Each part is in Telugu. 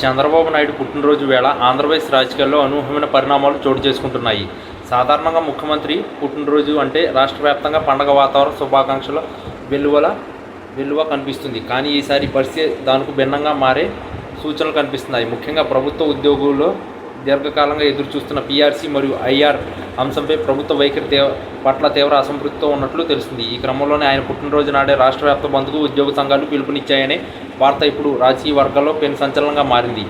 చంద్రబాబు నాయుడు పుట్టినరోజు వేళ ఆంధ్రప్రదేశ్ రాజకీయాల్లో అనూహ్యమైన పరిణామాలు చోటు చేసుకుంటున్నాయి. సాధారణంగా ముఖ్యమంత్రి పుట్టినరోజు అంటే రాష్ట్ర వ్యాప్తంగా పండగ వాతావరణ, శుభాకాంక్షల వెల్లువ కనిపిస్తుంది. కానీ ఈసారి పరిస్థితి దానికి భిన్నంగా మారే సూచనలు కనిపిస్తున్నాయి. ముఖ్యంగా ప్రభుత్వ ఉద్యోగుల్లో దీర్ఘకాలంగా ఎదురుచూస్తున్న పీఆర్సీ మరియు ఐఆర్ అంశంపై ప్రభుత్వ వైఖరి పట్ల తీవ్ర అసంతృప్తితో ఉన్నట్లు తెలుస్తుంది. ఈ క్రమంలోనే ఆయన పుట్టినరోజు నాడే రాష్ట్ర వ్యాప్త బంద్కు ఉద్యోగ సంఘాలు పిలుపునిచ్చాయనే వార్త ఇప్పుడు రాజకీయ వర్గాల్లో పెను సంచలనంగా మారింది.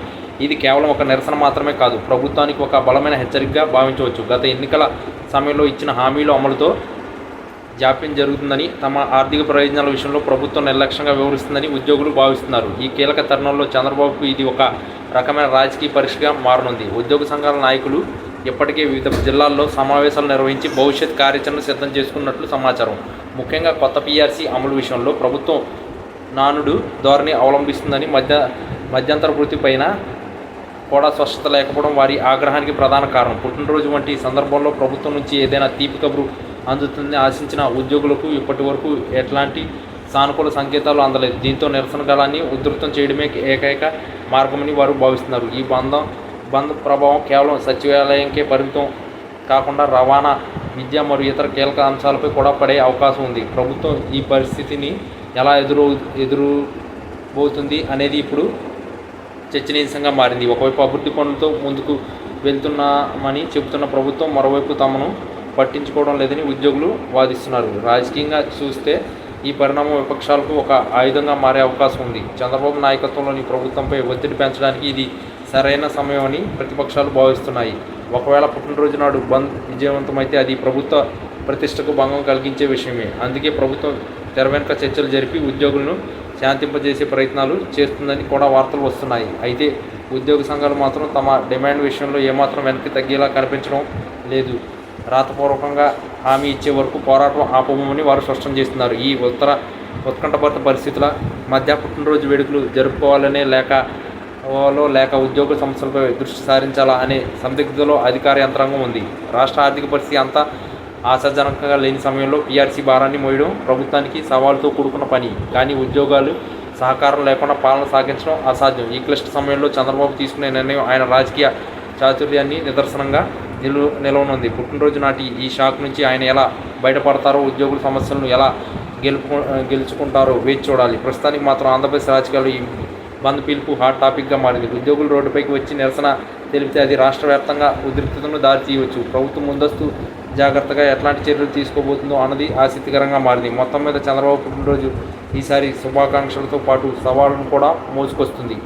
ఇది కేవలం ఒక నిరసన మాత్రమే కాదు, ప్రభుత్వానికి ఒక బలమైన హెచ్చరికగా భావించవచ్చు. గత ఎన్నికల సమయంలో ఇచ్చిన హామీల అమలుతో జాప్యం జరుగుతుందని, తమ ఆర్థిక ప్రయోజనాల విషయంలో ప్రభుత్వం నిర్లక్ష్యంగా వ్యవహరిస్తుందని ఉద్యోగులు భావిస్తున్నారు. ఈ కీలక తరుణంలో చంద్రబాబుకు ఇది ఒక రకమైన రాజకీయ పరీక్షగా మారనుంది. ఉద్యోగ సంఘాల నాయకులు ఇప్పటికే వివిధ జిల్లాల్లో సమావేశాలు నిర్వహించి భవిష్యత్ కార్యాచరణ సిద్ధం చేసుకున్నట్లు సమాచారం. ముఖ్యంగా కొత్త పీఆర్సీ అమలు విషయంలో ప్రభుత్వం నానుడు ధోరణి అవలంబిస్తుందని, మధ్యంతర వృత్తి పైన కూడా స్పష్టత లేకపోవడం వారి ఆగ్రహానికి ప్రధాన కారణం. పుట్టినరోజు వంటి సందర్భంలో ప్రభుత్వం నుంచి ఏదైనా తీపి కబురు అందుతుందని ఆశించిన ఉద్యోగులకు ఇప్పటి వరకు ఎట్లాంటి సానుకూల సంకేతాలు అందలేదు. దీంతో నిరసన గళాన్ని ఉధృతం చేయడమే ఏకైక మార్గమని వారు భావిస్తున్నారు. ఈ బంద్ ప్రభావం కేవలం సచివాలయంకే పరిమితం కాకుండా రవాణా, విద్య మరియు ఇతర కీలక అంశాలపై కూడా పడే అవకాశం ఉంది. ప్రభుత్వం ఈ పరిస్థితిని ఎలా ఎదురుబోతుంది అనేది ఇప్పుడు చర్చనీయాంశంగా మారింది. ఒకవైపు అభివృద్ధి పనులతో ముందుకు వెళ్తున్నామని చెబుతున్న ప్రభుత్వం, మరోవైపు తమను పట్టించుకోవడం లేదని ఉద్యోగులు వాదిస్తున్నారు. రాజకీయంగా చూస్తే ఈ పరిణామం విపక్షాలకు ఒక ఆయుధంగా మారే అవకాశం ఉంది. చంద్రబాబు నాయకత్వంలోని ప్రభుత్వంపై ఒత్తిడి పెంచడానికి ఇది సరైన సమయమని ప్రతిపక్షాలు భావిస్తున్నాయి. ఒకవేళ పుట్టినరోజు నాడు బంద్ విజయవంతమైతే అది ప్రభుత్వ ప్రతిష్టకు భంగం కలిగించే విషయమే. అందుకే ప్రభుత్వం తెర వెనుక చర్చలు జరిపి ఉద్యోగులను శాంతింపజేసే ప్రయత్నాలు చేస్తుందని కూడా వార్తలు వస్తున్నాయి. అయితే ఉద్యోగ సంఘాలు మాత్రం తమ డిమాండ్ విషయంలో ఏమాత్రం వెనక్కి తగ్గేలా కనిపించడం లేదు. రాతపూర్వకంగా హామీ ఇచ్చే వరకు పోరాటం ఆపమని వారు స్పష్టం చేస్తున్నారు. ఈ ఉత్కంఠభరిత పరిస్థితుల మధ్య పుట్టినరోజు వేడుకలు జరుపుకోవాలనే లేక ఉద్యోగ సమస్యలపై దృష్టి సారించాలా అనే సందిగ్ధతలో అధికార యంత్రాంగం ఉంది. రాష్ట్ర ఆర్థిక పరిస్థితి అంతా ఆశాజనకంగా లేని సమయంలో పీఆర్సీ భారాన్ని మోయడం ప్రభుత్వానికి సవాలుతో కూడుకున్న పని. కానీ ఉద్యోగాలు సహకారం లేకుండా పాలన సాగించడం అసాధ్యం. ఈ క్లిష్ట సమయంలో చంద్రబాబు తీసుకునే నిర్ణయం ఆయన రాజకీయ చాతుర్యాన్ని నిదర్శనంగా నిలవనుంది. పుట్టినరోజు నాటి ఈ షాక్ నుంచి ఆయన ఎలా బయటపడతారో, ఉద్యోగుల సమస్యలను ఎలా గెలుచుకుంటారో వేచి చూడాలి. ప్రస్తుతానికి మాత్రం ఆంధ్రప్రదేశ్ రాజకీయాలు ఈ బంద్ పిలుపు హాట్ టాపిక్గా మారింది. ఉద్యోగులు రోడ్డుపైకి వచ్చి నిరసన తెలిపితే అది రాష్ట్ర వ్యాప్తంగా ఉద్రిక్తతను దారితీయవచ్చు. ప్రభుత్వం ముందస్తు జాగ్రత్తగా ఎట్లాంటి చర్యలు తీసుకోబోతుందో అన్నది ఆసక్తికరంగా మారింది. మొత్తం మీద చంద్రబాబు పుట్టినరోజు ఈసారి శుభాకాంక్షలతో పాటు సవాళ్ళను కూడా మోసుకొస్తుంది.